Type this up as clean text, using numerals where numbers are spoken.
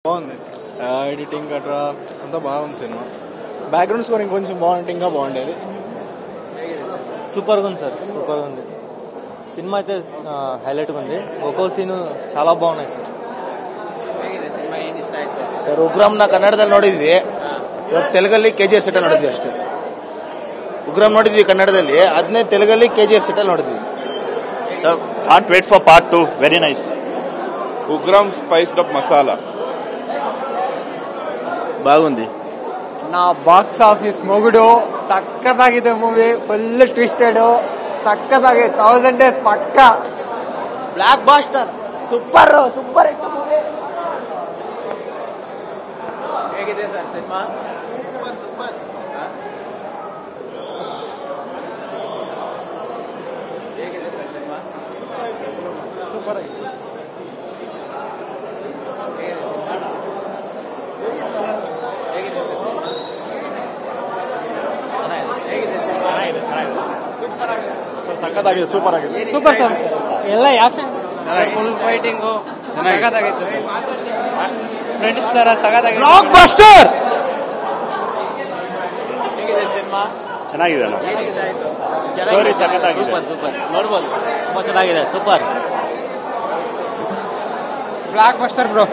బాగుంది. ఎడిటింగ్ గట్రా అంతా బాగుంది సినిమా. బ్యాక్గ్రౌండ్ స్కోరింగ్ కొంచెం బాగుంటే ఇంకా బాగుండేది. సూపర్గా ఉంది సార్, సూపర్గా ఉంది సినిమా అయితే. హైలైట్గా ఉంది. ఒక్కో సీను చాలా బాగున్నాయి సార్. ಸರ್ ಉಗ್ರಂನ ಕನ್ನಡದಲ್ಲಿ ನೋಡಿದ್ವಿ, ತೆಲುಗಲ್ಲಿ KGF ಸೆಟ್ ನೋಡಿದ್ವಿ ಅಷ್ಟೇ. ಉಗ್ರಂ ನೋಡಿದ್ವಿ ಕನ್ನಡದಲ್ಲಿ, ಅದನ್ನೇ ತೆಲುಗಲ್ಲಿ KGF ಸೆಟ್ ನೋಡಿದ್ವಿ. Can't wait for part 2. Very nice. Ugramm spiced up masala బాగుంది. నా బాక్స్ ఆఫీస్ మొగుడు సక్కదాಗಿದೆ మూవీ. ఫుల్ ట్విస్టెడ్ సక్కదాಗಿ 1000 days పక్క blockbuster. Super super hit movie. ಹೇಗಿದೆ ಸರ್ ಸಿನಿಮಾ? ಸೂಪರ್ ಹೇಗಿದೆ ಸರ್ ಸಿನಿಮಾ? ಸೂಪರ್ ಆಗಿದೆ. ಸಖತ್ತಾಗಿದೆ, ಸೂಪರ್ ಆಗಿದೆ. Super sir. ಎಲ್ಲ ಆಕ್ಷನ್ ಫುಲ್ ಫೈಟಿಂಗು ಸಗದಾಗಿತ್ತು ಸರ್. ಫ್ರೆಂಡ್ಸ್ ತರ ಸಗದಾಗಿತ್ತು. Blockbuster. ಹೇಗಿದೆ ಸಿನಿಮಾ? ಚೆನ್ನಾಗಿದೆ ಅಲ್ಲ, ಹೇಗಿದೆ ಆಯ್ತು? ಸ್ಟೋರಿ ಸಖತ್ತಾಗಿದೆ. ಸೂಪರ್ ನೋಡ್ಬೋದು, ತುಂಬಾ ಚೆನ್ನಾಗಿದೆ. Super blockbuster bro.